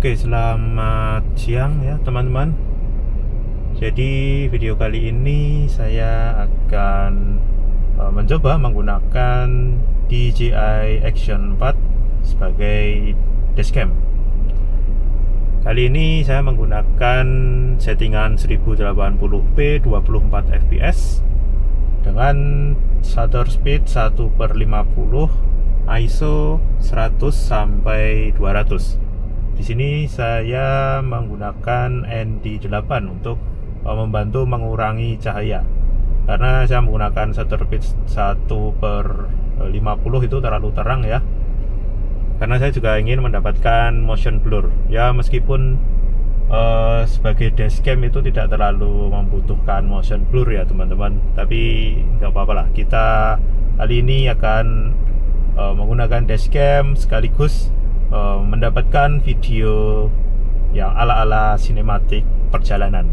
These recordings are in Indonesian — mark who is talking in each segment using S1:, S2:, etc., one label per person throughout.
S1: Oke, selamat siang ya teman-teman. Jadi video kali ini saya akan mencoba menggunakan DJI Action 4 sebagai dashcam. Kali ini saya menggunakan settingan 1080p 24 fps dengan shutter speed 1/50, ISO 100 sampai 200. Di sini saya menggunakan ND8 untuk membantu mengurangi cahaya. Karena saya menggunakan shutter speed 1/50 itu terlalu terang ya. Karena saya juga ingin mendapatkan motion blur. Ya meskipun sebagai dashcam itu tidak terlalu membutuhkan motion blur ya teman-teman. Tapi nggak apa-apa lah. Kita kali ini akan menggunakan dashcam sekaligus mendapatkan video yang ala-ala sinematik perjalanan.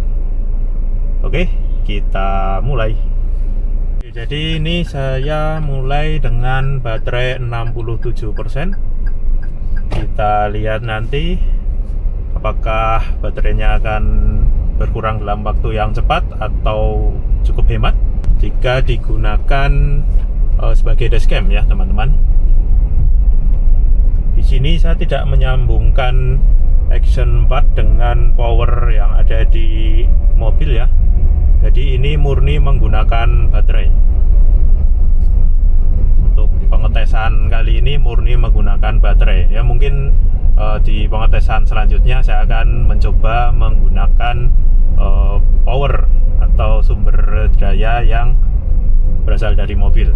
S1: Oke, kita mulai. Jadi ini saya mulai dengan baterai 67%. Kita lihat nanti apakah baterainya akan berkurang dalam waktu yang cepat atau cukup hemat jika digunakan sebagai dashcam ya teman-teman. Di sini saya tidak menyambungkan Action 4 dengan power yang ada di mobil ya. Jadi ini murni menggunakan baterai. Untuk pengetesan kali ini murni menggunakan baterai. Ya mungkin di pengetesan selanjutnya saya akan mencoba menggunakan power atau sumber daya yang berasal dari mobil.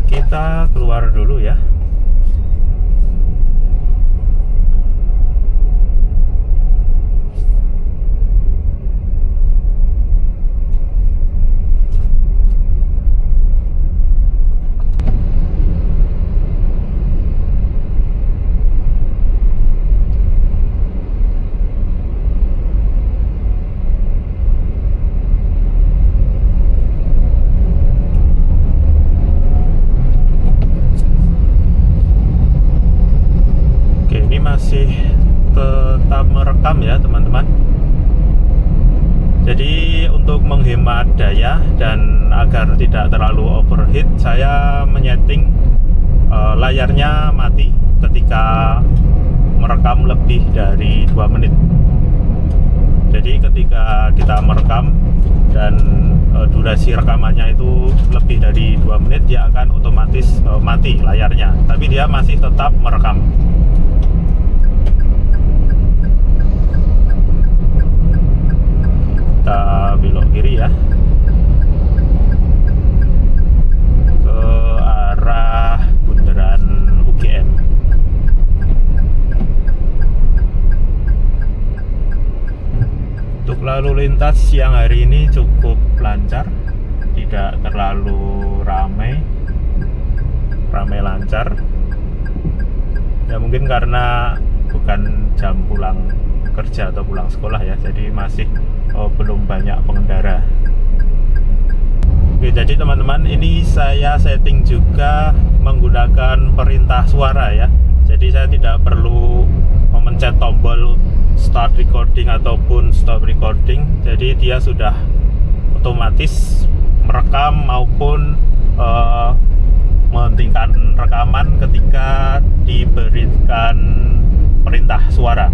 S1: Kita keluar dulu ya. Masih tetap merekam ya teman-teman. Jadi untuk menghemat daya dan agar tidak terlalu overheat, saya menyeting layarnya mati ketika merekam lebih dari 2 menit. Jadi ketika kita merekam dan durasi rekamannya itu lebih dari 2 menit, dia akan otomatis mati layarnya, tapi dia masih tetap merekam. Kita belok kiri ya, ke arah bundaran UGM. Untuk lalu lintas siang hari ini cukup lancar, tidak terlalu ramai lancar ya, mungkin karena bukan jam pulang kerja atau pulang sekolah ya, jadi masih belum banyak pengendara. Oke, jadi teman-teman, ini saya setting juga menggunakan perintah suara ya. Jadi saya tidak perlu memencet tombol start recording ataupun stop recording. Jadi dia sudah otomatis merekam maupun menghentikan rekaman ketika diberikan perintah suara.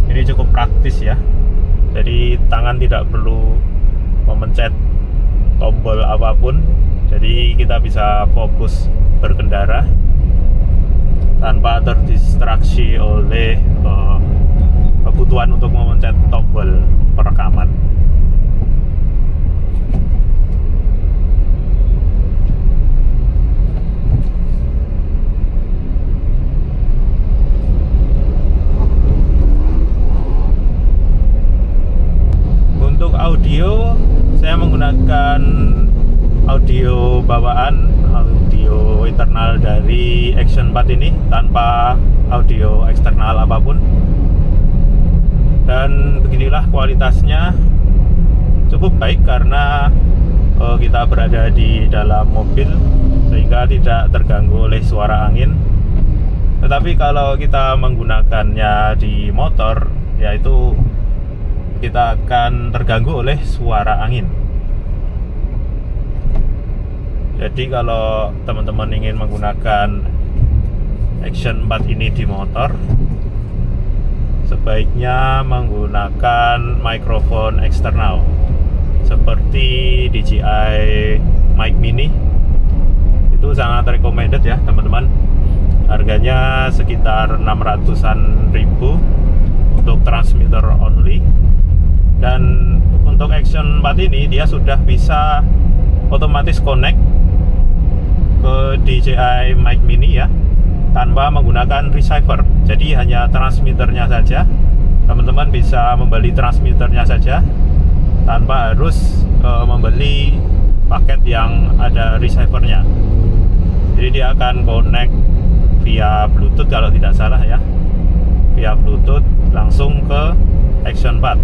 S1: Ini cukup praktis ya. Jadi tangan tidak perlu memencet tombol apapun. Jadi kita bisa fokus berkendara tanpa terdistraksi oleh kebutuhan untuk memencet tombol perekaman. Audio, saya menggunakan audio bawaan, audio internal dari Action 4 ini tanpa audio eksternal apapun. Dan beginilah kualitasnya, cukup baik karena kita berada di dalam mobil sehingga tidak terganggu oleh suara angin. Tetapi kalau kita menggunakannya di motor, yaitu kita akan terganggu oleh suara angin. Jadi kalau teman-teman ingin menggunakan Action 4 ini di motor, sebaiknya menggunakan mikrofon eksternal seperti DJI Mic Mini. Itu sangat recommended ya teman-teman. Harganya sekitar 600-an ribu untuk transmitter only. Dan untuk Action 4 ini dia sudah bisa otomatis connect ke DJI Mic Mini ya, tanpa menggunakan receiver. Jadi hanya transmitternya saja. Teman-teman bisa membeli transmitternya saja tanpa harus membeli paket yang ada receivernya. Jadi dia akan connect via Bluetooth kalau tidak salah ya, via Bluetooth langsung ke Action 4.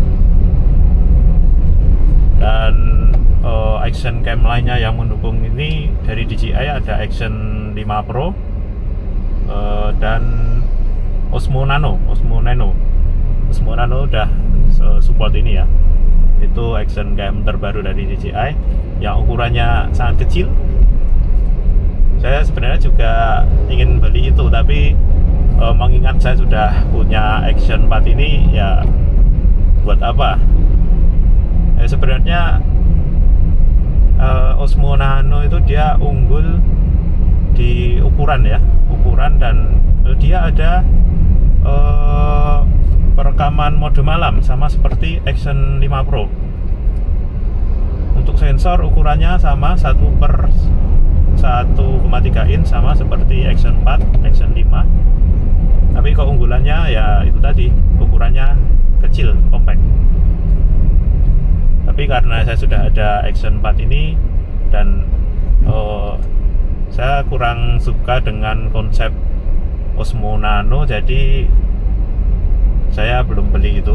S1: Dan action cam lainnya yang mendukung ini dari DJI ada Action 5 Pro dan Osmo Nano udah support ini ya. Itu action cam terbaru dari DJI yang ukurannya sangat kecil. Saya sebenarnya juga ingin beli itu, tapi mengingat saya sudah punya Action 4 ini, ya buat apa? Sebenarnya Osmo Nano itu dia unggul di ukuran ya, dan dia ada perekaman mode malam sama seperti Action 5 Pro. Untuk sensor ukurannya sama 1/1,3 inch sama seperti Action 4, Action 5. Tapi keunggulannya ya itu tadi, ukurannya kecil, compact. Tapi karena saya sudah ada Action 4 ini dan saya kurang suka dengan konsep Osmo Nano, jadi saya belum beli itu.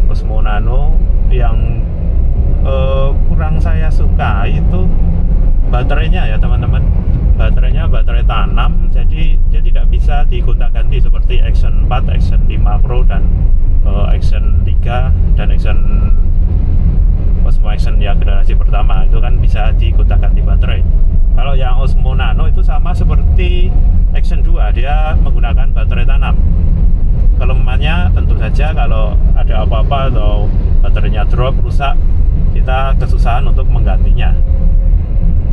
S1: Osmo Nano yang kurang saya suka itu baterainya ya teman-teman. Baterainya baterai tanam, jadi dia tidak bisa digonta-ganti seperti Action 4, Action 5 Pro dan Action 3 dan Osmo Action yang generasi pertama itu kan bisa digonta-ganti baterai. Kalau yang Osmo Nano itu sama seperti Action 2, dia menggunakan baterai tanam. Kelemahannya tentu saja kalau ada apa-apa atau baterainya drop, rusak, kita kesusahan untuk menggantinya.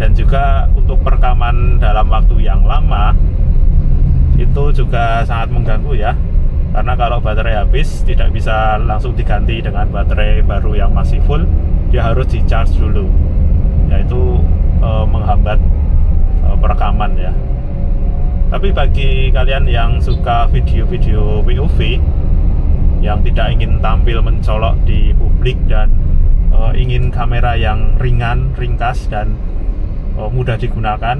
S1: Dan juga untuk perekaman dalam waktu yang lama itu juga sangat mengganggu ya, karena kalau baterai habis tidak bisa langsung diganti dengan baterai baru yang masih full, dia harus di charge dulu, yaitu menghambat perekaman ya. Tapi bagi kalian yang suka video-video POV, yang tidak ingin tampil mencolok di publik dan ingin kamera yang ringan, ringkas dan mudah digunakan,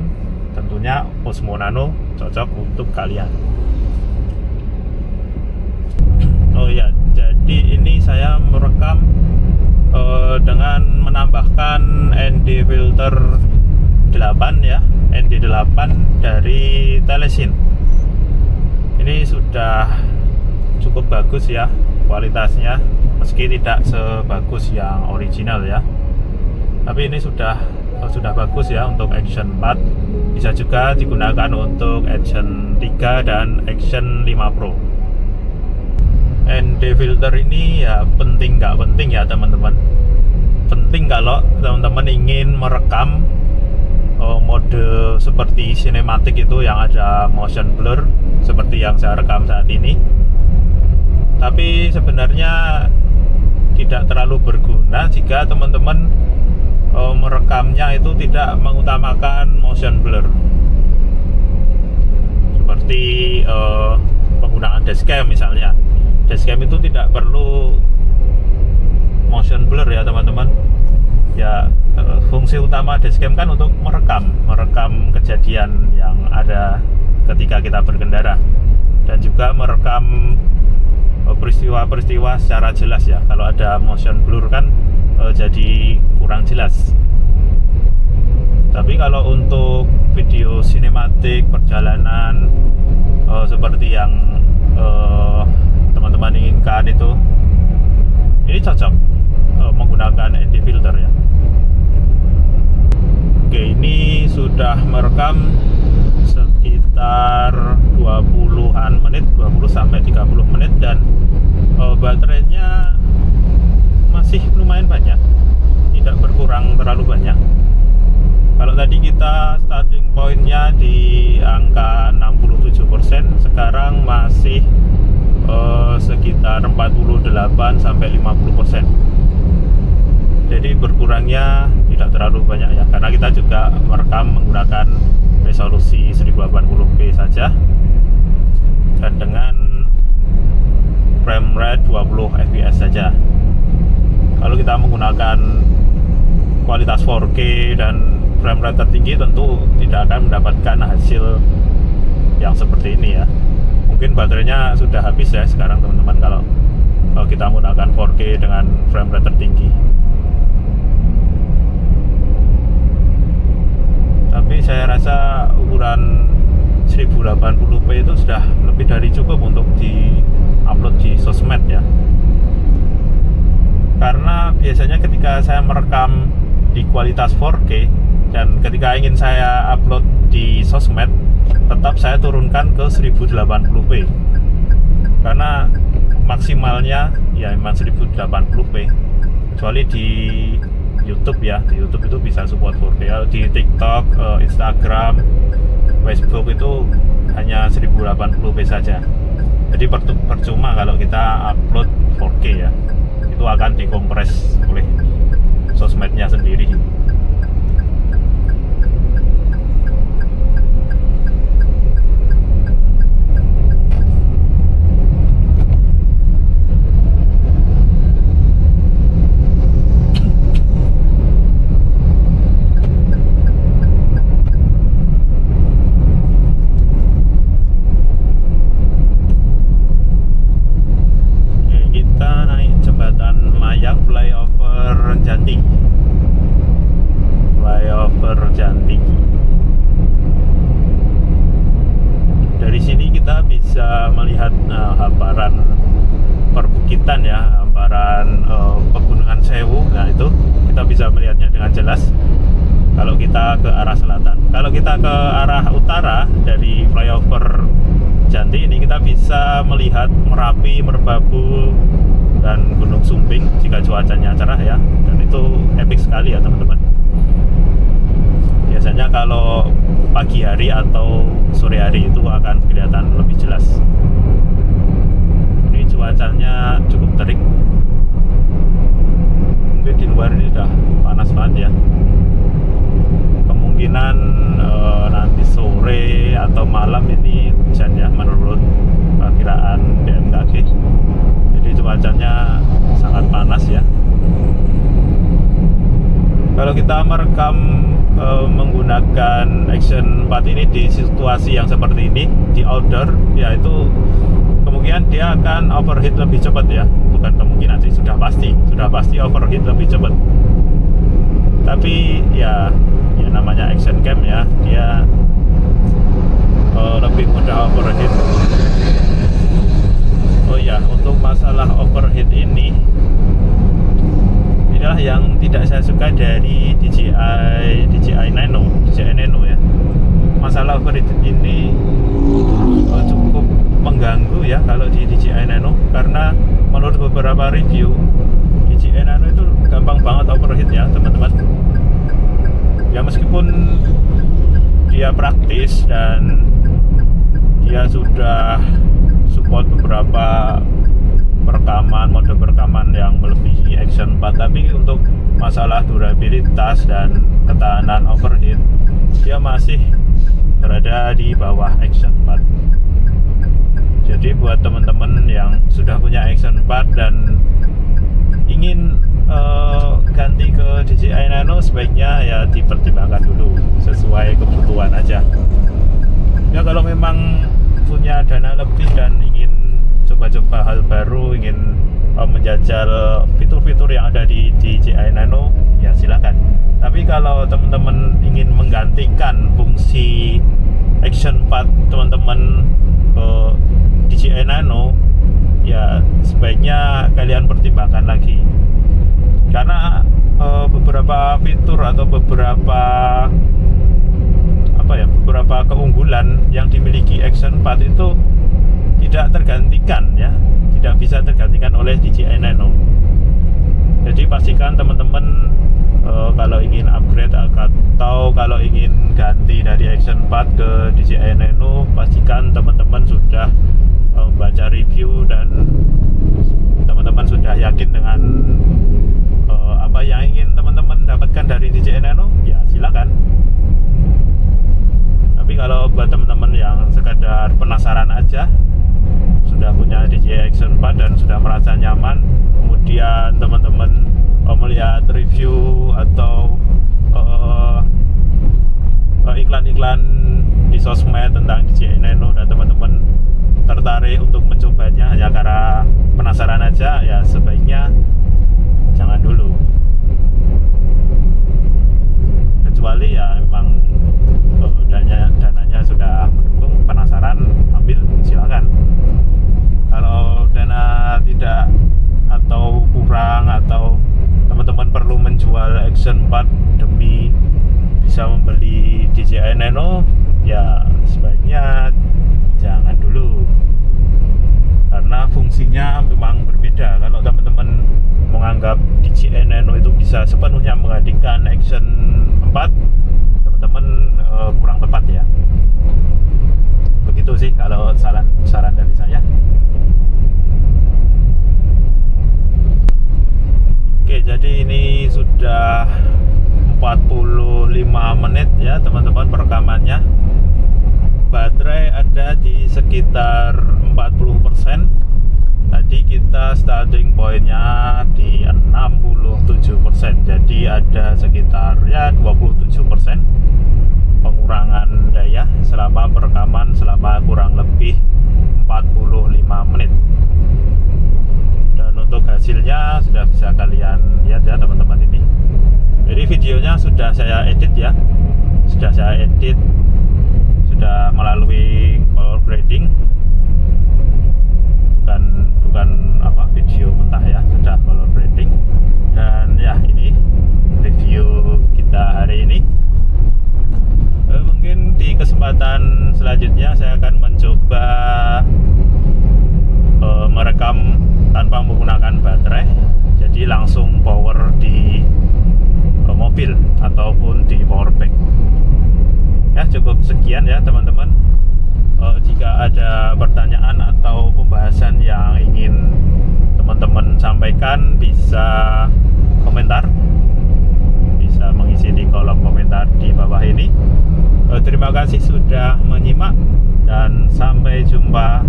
S1: tentunya Osmo Nano cocok untuk kalian. Oh ya, jadi ini saya merekam dengan menambahkan ND filter 8 ya, ND8 dari Telesin. Ini sudah cukup bagus ya kualitasnya, meski tidak sebagus yang original ya. Tapi ini sudah bagus ya untuk Action 4. Bisa juga digunakan untuk Action 3 dan Action 5 Pro. ND filter ini ya penting nggak penting ya teman-teman. Penting kalau teman-teman ingin merekam mode seperti sinematik itu yang ada motion blur seperti yang saya rekam saat ini. Tapi sebenarnya tidak terlalu berguna jika teman-teman merekamnya itu tidak mengutamakan motion blur, seperti penggunaan dashcam misalnya. Dashcam itu tidak perlu motion blur ya teman-teman. Ya, fungsi utama dashcam kan untuk merekam kejadian yang ada ketika kita berkendara, dan juga merekam peristiwa-peristiwa secara jelas ya. Kalau ada motion blur kan jadi kurang jelas. Tapi kalau untuk video sinematik perjalanan seperti yang teman-teman inginkan itu, ini cocok menggunakan ND filter ya. Oke, ini sudah merekam sekitar 20-an menit, 20 sampai 30 menit, dan baterainya masih lumayan banyak, tidak berkurang terlalu banyak. Kalau tadi kita starting pointnya di angka 67%, sekarang masih sekitar 48 sampai 50%. Jadi berkurangnya tidak terlalu banyak ya, karena kita juga merekam menggunakan resolusi 1080p saja dan dengan frame rate 20 fps saja. Kalau kita menggunakan kualitas 4K dan frame rate tertinggi, tentu tidak akan mendapatkan hasil yang seperti ini ya. Mungkin baterainya sudah habis ya sekarang teman-teman kalau kita menggunakan 4K dengan frame rate tertinggi. Tapi saya rasa ukuran 1080p itu sudah lebih dari cukup untuk di-upload di sosmed ya. Karena biasanya ketika saya merekam di kualitas 4K dan ketika ingin saya upload di sosmed, tetap saya turunkan ke 1080p. Karena maksimalnya ya memang 1080p. Kecuali di YouTube ya, di YouTube itu bisa support 4K. Di TikTok, Instagram, Facebook itu hanya 1080p saja. Jadi percuma kalau kita upload 4K ya, itu akan dikompres oleh sosmednya sendiri. Flyover Janti. Dari sini kita bisa melihat hamparan perbukitan ya, hamparan pegunungan Sewu. Nah itu kita bisa melihatnya dengan jelas kalau kita ke arah selatan. Kalau kita ke arah utara dari flyover Janti ini, kita bisa melihat Merapi, Merbabu, dan Gunung Sumbing jika cuacanya cerah ya, dan itu epic sekali ya teman-teman. Biasanya kalau pagi hari atau sore hari itu akan kelihatan lebih jelas. Ini cuacanya cukup terik, mungkin di luar ini udah panas banget ya. Kemungkinan nanti sore atau malam ini hujan ya menurut perkiraan BMKG. Jadi cuacanya sangat panas ya. Kalau kita merekam menggunakan Action 4 ini di situasi yang seperti ini, di outdoor, ya itu kemungkinan dia akan overheat lebih cepat ya. Bukan kemungkinan sih, sudah pasti overheat lebih cepat. Tapi ya namanya action cam ya, dia lebih mudah overheat. Oh ya, untuk masalah overheat ini, inilah yang tidak saya suka dari DJI Nano ya. Masalah overheat ini cukup mengganggu ya kalau di DJI Nano, karena menurut beberapa review DJI Nano itu gampang banget overheat ya teman-teman. Ya meskipun dia praktis dan dia sudah support beberapa mode perekaman yang melebihi Action 4, tapi untuk masalah durabilitas dan ketahanan overheat dia masih berada di bawah Action 4. Jadi buat teman-teman yang sudah punya Action 4 dan ingin ganti ke DJI Nano, sebaiknya ya dipertimbangkan dulu sesuai kebutuhan aja. Ya kalau memang punya dana lebih dan ingin coba-coba hal baru, ingin menjajal fitur-fitur yang ada di DJI Nano, ya silakan. Tapi kalau teman-teman ingin menggantikan fungsi action path teman-teman ke DJI Nano, ya sebaiknya kalian pertimbangkan lagi, karena beberapa fitur atau beberapa keunggulan yang dimiliki action path itu tidak tergantikan, ya tidak bisa tergantikan oleh DJI Nano. Jadi pastikan teman-teman kalau ingin upgrade atau kalau ingin ganti dari action path ke DJI Nano, pastikan teman-teman sudah membaca review dan teman-teman sudah yakin dengan apa yang ingin teman-teman dapatkan dari DJI Nano, ya silakan. Tapi kalau buat teman-teman yang sekadar penasaran aja, sudah punya DJI Action Path dan sudah merasa nyaman, kemudian teman-teman melihat review atau iklan-iklan di sosmed tentang DJI Nano dan teman-teman tertarik untuk mencobanya hanya karena penasaran aja, ya sebaiknya jangan dulu. Kecuali ya memang dananya sudah mendukung, penasaran, ambil, silakan. Kalau dana tidak atau kurang, atau teman-teman perlu menjual action path demi bisa membeli DJI Nano, ya sebaiknya jangan dulu, karena fungsinya memang berbeda. Kalau teman-teman menganggap DJI Nano itu bisa sepenuhnya menggantikan action path, teman-teman kurang tepat ya. Begitu sih kalau saran dari saya. Oke, jadi ini sudah 45 menit ya teman-teman perekamannya. Baterai ada di sekitar 40%. Tadi kita starting pointnya di 67%, jadi ada sekitar ya 27% pengurangan daya selama perekaman selama kurang lebih 45 menit. Dan untuk hasilnya sudah bisa kalian lihat ya teman-teman ini. Jadi videonya sudah saya edit ya, sudah melalui color grading, bukan video mentah ya, sudah color grading. Dan ya ini review kita hari ini. Mungkin di kesempatan selanjutnya saya akan mencoba merekam tanpa menggunakan baterai, jadi langsung power di mobil ataupun di power bank. Ya cukup sekian ya teman-teman. Jika ada pertanyaan atau pembahasan yang ingin teman-teman sampaikan, bisa komentar, bisa mengisi di kolom komentar di bawah ini. Terima kasih sudah menyimak dan sampai jumpa